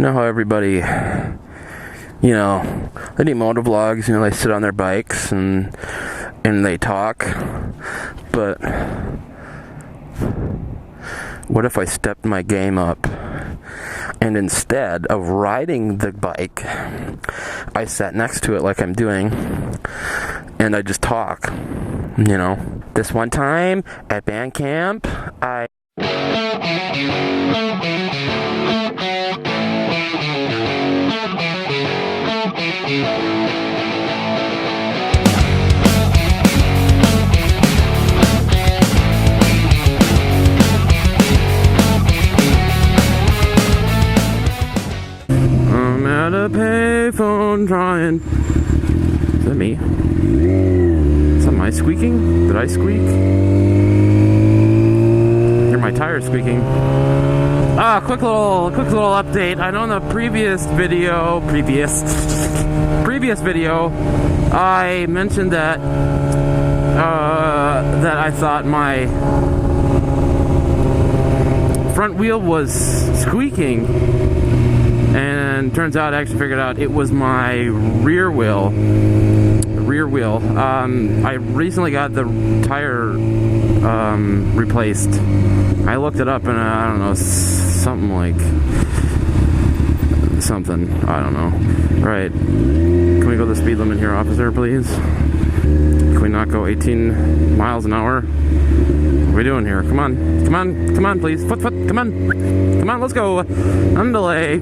know how everybody, they do motor vlogs, they sit on their bikes and they talk, but what if I stepped my game up and instead of riding the bike, I sat next to it like I'm doing and I just talk, This one time at band camp, I'm at a payphone trying. Is that me? Is that my squeaking? Did I squeak? I hear my tires squeaking. Quick little update. I know in the previous video, I mentioned that I thought my front wheel was squeaking, and turns out I actually figured out it was my rear wheel. I recently got the tire replaced. I looked it up and I don't know, something, I don't know. Right. Can we go the speed limit here, officer, please? Can we not go 18 miles an hour? What are we doing here? Come on, please. Foot, come on, let's go. Underlay.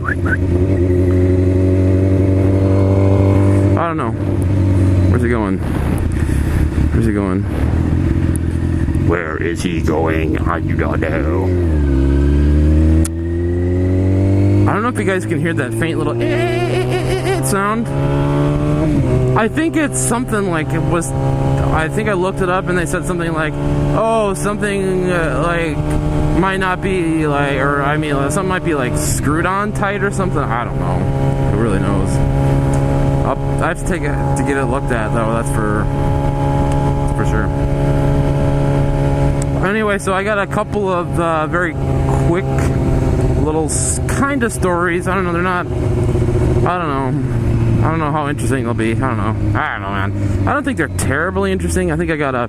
I don't know. Where's he going? Where is he going? I do not know. I don't know if you guys can hear that faint little sound. I think it's something like it was. I think I looked it up and they said something like, something like might not be like, something might be like screwed on tight or something. I don't know. Who really knows? I have to take it to get it looked at though. That's for sure. Anyway, so I got a couple of very quick little kind of stories. I don't know. They're not. I don't know how interesting they'll be. I don't know, man. I don't think they're terribly interesting. I think I got I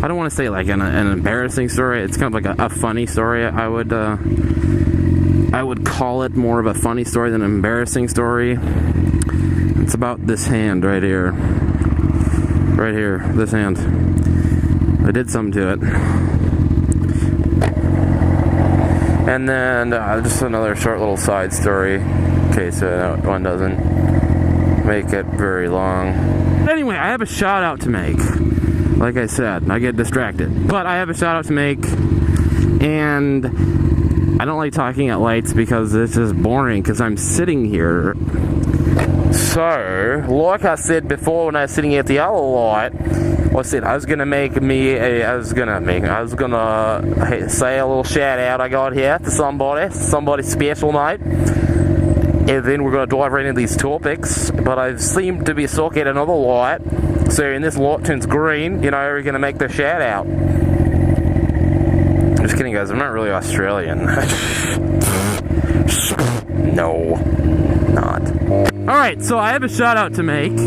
don't want to say like an embarrassing story. It's kind of like a funny story. I would call it more of a funny story than an embarrassing story. It's about this hand right here. Right here, this hand. I did something to it. And then just another short little side story, in case one doesn't make it very long. Anyway, I have a shout out to make. Like I said, I get distracted. But I have a shout out to make. And I don't like talking at lights because it's just boring because I'm sitting here. So, like I said before when I was sitting at the other light, I said I was gonna say a little shout out I got here to somebody special, mate. And then we're gonna dive right into these topics. But I seem to be stuck at another light. So when this light turns green, we're gonna make the shout out. Just kidding, guys. I'm not really Australian. No, not. Alright, so I have a shout out to make.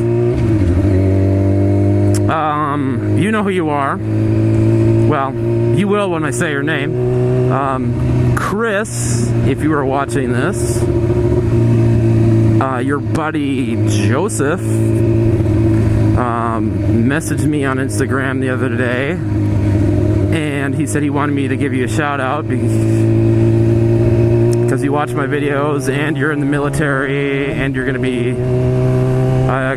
You know who you are. Well, you will when I say your name. Chris, if you are watching this. Your buddy Joseph messaged me on Instagram the other day. And he said he wanted me to give you a shout out because you watch my videos and you're in the military and you're going to be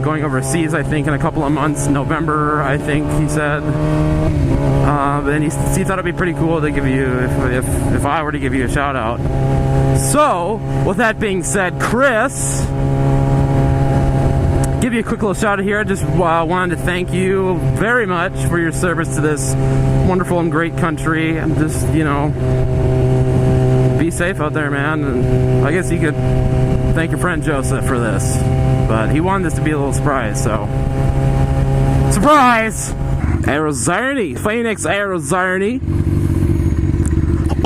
going overseas, I think, in a couple of months, November, I think he said. And he thought it'd be pretty cool to give you, if I were to give you a shout out. So, with that being said, Chris, give you a quick little shout out here. I just wanted to thank you very much for your service to this wonderful and great country. And just, be safe out there, man. And I guess you could thank your friend Joseph for this. But he wanted this to be a little surprise, so. Surprise! Arizona, Phoenix, Arizona.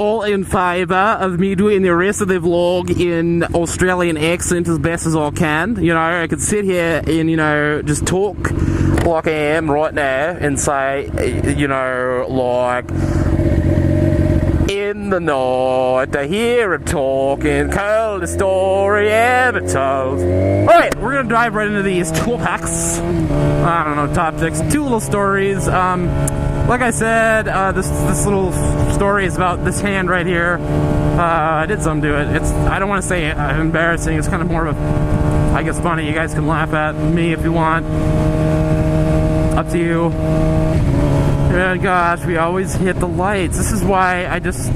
all in favour of me doing the rest of the vlog in Australian accent as best as I can. You know, I could sit here and, you know, just talk like I am right now and say, you know, like, in the night, I hear him talking, tell the story ever told. Alright, we're gonna dive right into these topics. I don't know, topics. 2 little stories. Like I said, this little story is about this hand right here. I did something to it. I don't want to say embarrassing. It's kind of more of a, I guess, funny. You guys can laugh at me if you want. Up to you. And gosh, we always hit the lights. This is why I just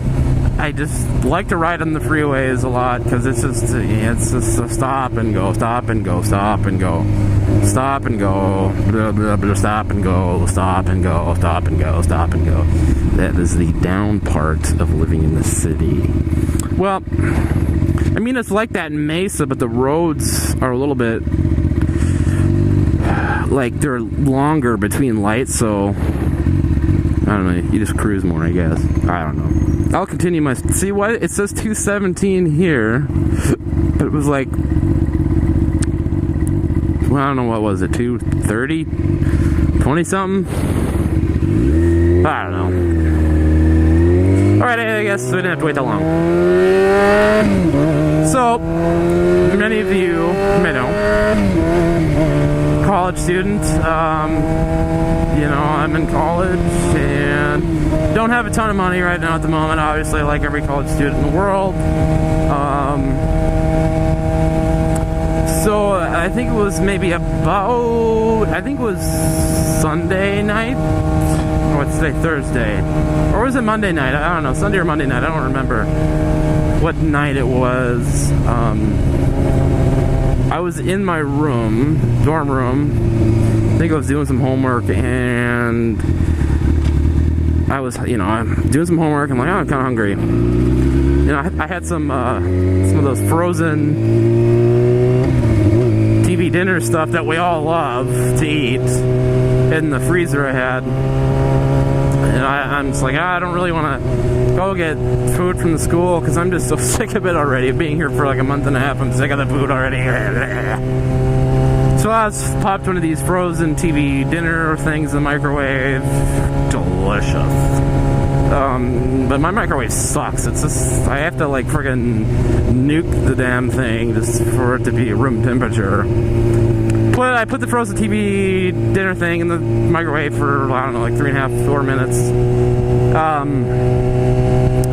like to ride on the freeways a lot, because it's just a stop and go, stop and go, stop and go, stop and go, blah, blah, blah, stop and go, stop and go, stop and go, stop and go. That is the down part of living in the city. Well, I mean, it's like that in Mesa, but the roads are a little bit like they're longer between lights, so I don't know, you just cruise more, I guess. I don't know. I'll continue my... See what? It says 217 here, but it was like... Well, I don't know, what was it? 230? 20-something? I don't know. Alright, I guess we didn't have to wait that long. So, many of you may know, college student, you know, I'm in college and don't have a ton of money right now at the moment, obviously, like every college student in the world. So I think it was maybe about, I think it was Sunday night, or what's today, Thursday, or was it Monday night? I don't know, Sunday or Monday night, I don't remember what night it was. I was in my room, dorm room. I think I was doing some homework, and I was, you know, I'm doing some homework. I'm like, oh, I'm kind of hungry. You know, I had some of those frozen TV dinner stuff that we all love to eat in the freezer I had. And I'm just like, I don't really want to go get food from the school because I'm just so sick of it already. Being here for like a month and a half, I'm sick of the food already. So I popped one of these frozen TV dinner things in the microwave. Delicious. But my microwave sucks. It's just, I have to like friggin' nuke the damn thing just for it to be room temperature. But I put the frozen TV dinner thing in the microwave for, I don't know, like 3.5, 4 minutes.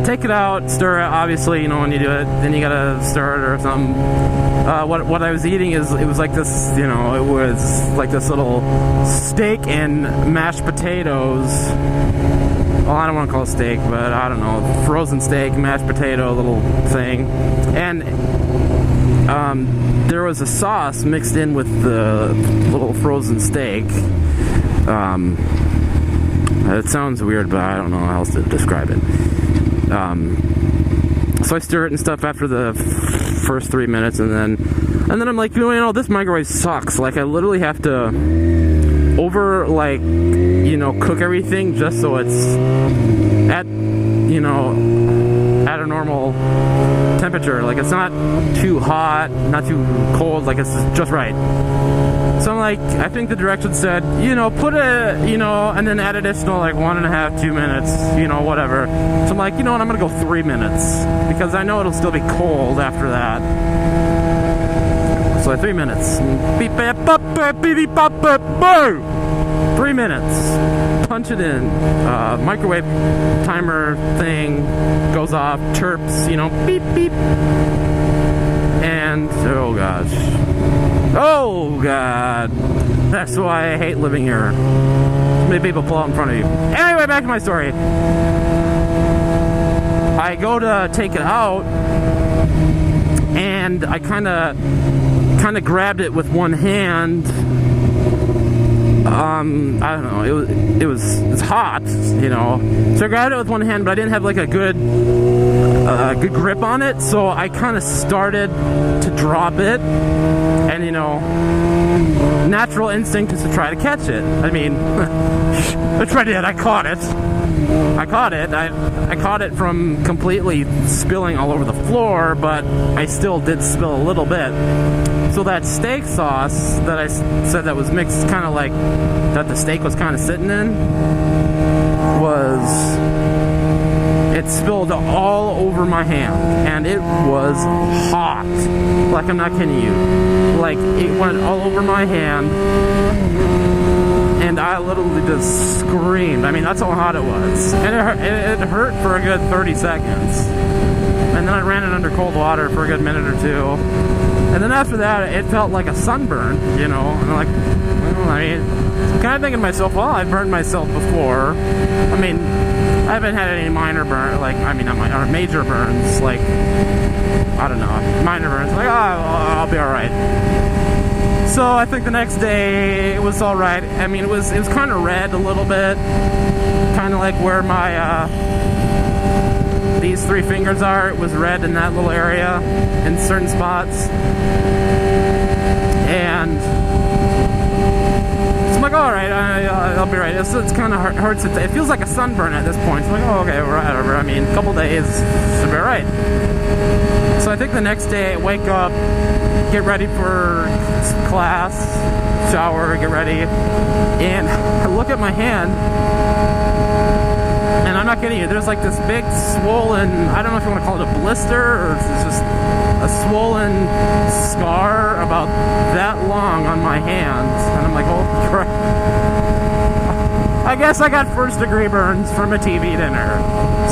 Take it out, stir it, obviously, you know, when you do it, then you gotta stir it or something. What I was eating is, it was like this, you know, it was like this little steak and mashed potatoes. Well, I don't want to call it steak, but I don't know, frozen steak, mashed potato little thing. And there was a sauce mixed in with the little frozen steak. It sounds weird, but I don't know how else to describe it. So I stir it and stuff after the first 3 minutes, and then I'm like, you know, this microwave sucks. Like, I literally have to cook everything just so it's at, you know, at a normal temperature. Like, it's not too hot, not too cold, like, it's just right. So I'm like, I think the directions said, you know, put a, you know, and then add additional like 1.5, 2 minutes, you know, whatever. So I'm like, you know what, I'm gonna go 3 minutes because I know it'll still be cold after that. So 3 minutes. Beep, beep, bop, beep, beep, bop, beep, boo! 3 minutes. Punch it in. Microwave timer thing goes off, chirps, you know, beep, beep. And, oh gosh. Oh god. That's why I hate living here. Too many people pull out in front of you. Anyway, back to my story. I go to take it out, and I kind of grabbed it with one hand. I don't know, it's hot, you know, so I grabbed it with one hand, but I didn't have like a good grip on it, so I kind of started to drop it, and you know, natural instinct is to try to catch it. I mean, I tried it. I caught it. I caught it from completely spilling all over the floor, but I still did spill a little bit. So that steak sauce that I said that was mixed, kind of like that the steak was kind of sitting in, it spilled all over my hand, and it was hot. Like, I'm not kidding you. Like, it went all over my hand, and I literally just screamed. I mean, that's how hot it was. And it hurt for a good 30 seconds. And then I ran it under cold water for a good minute or two. And then after that, it felt like a sunburn, you know. And I'm like, well, I mean, I'm kind of thinking to myself, well, I've burned myself before. I mean, I haven't had any minor burn, like, I mean, not minor, or major burns, like, I don't know, minor burns. Like, oh, I'll be all right. So I think the next day it was all right. I mean, it was kind of red a little bit, kind of like where my these three fingers are. It was red in that little area in certain spots, and so I'm like, all right, I'll be right. It's kind of hurts. It feels like a sunburn at this point. So I'm like, oh, okay, whatever. I mean, a couple days should be all right. So I think the next day I wake up, get ready for class, shower, get ready, and I look at my hand, and I'm not kidding you, there's like this big swollen, I don't know if you want to call it a blister, or it's just a swollen scar about that long on my hand, and I'm like, oh crap. I guess I got first degree burns from a TV dinner.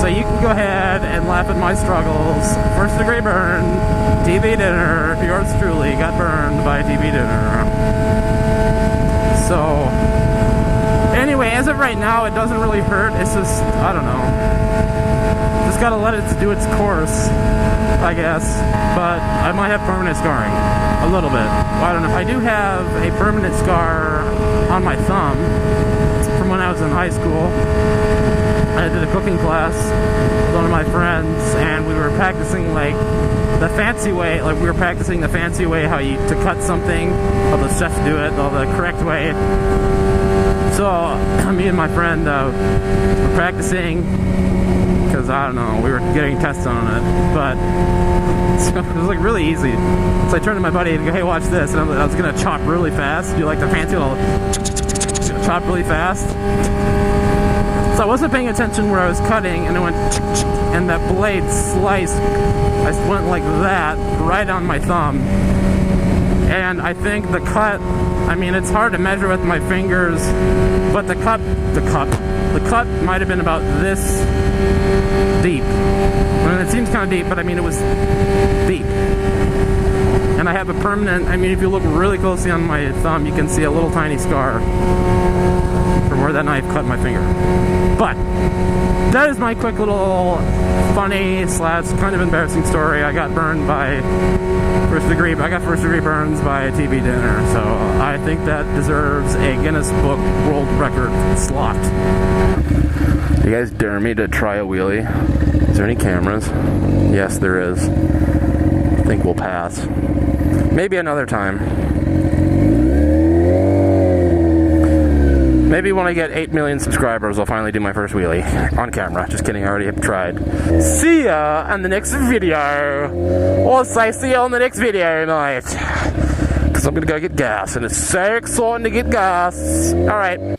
So you can go ahead and laugh at my struggles. First degree burn, TV dinner, yours truly got burned by a TV dinner. So, anyway, as of right now, it doesn't really hurt. It's just, I don't know. Just gotta let it do its course, I guess. But I might have permanent scarring. A little bit. Well, I don't know. I do have a permanent scar on my thumb from when I was in high school. I did a cooking class with one of my friends, and we were practicing like the fancy way, how to cut something, how the chefs do it, the correct way. So me and my friend were practicing, because I don't know, we were getting tests on it, but so it was like really easy. So I turned to my buddy and go, hey, watch this, and I was gonna chop really fast, do like the fancy little chop really fast. So I wasn't paying attention where I was cutting, and it went, and that blade sliced. I went like that, right on my thumb. And I think the cut, I mean, it's hard to measure with my fingers, but the cut might have been about this deep. I mean, it seems kind of deep, but I mean, it was deep. And I have a permanent, I mean, if you look really closely on my thumb, you can see a little tiny scar from where that knife cut my finger. But that is my quick little funny / kind of embarrassing story. I got burned by first degree burns by a TV dinner. So I think that deserves a Guinness Book World Record slot. You guys dare me to try a wheelie? Is there any cameras? Yes, there is. I think we'll pass. Maybe another time. Maybe when I get 8 million subscribers, I'll finally do my first wheelie on camera. Just kidding, I already have tried. See ya on the next video. Or say see ya on the next video, mate. Because I'm going to go get gas, and it's so exciting to get gas. Alright.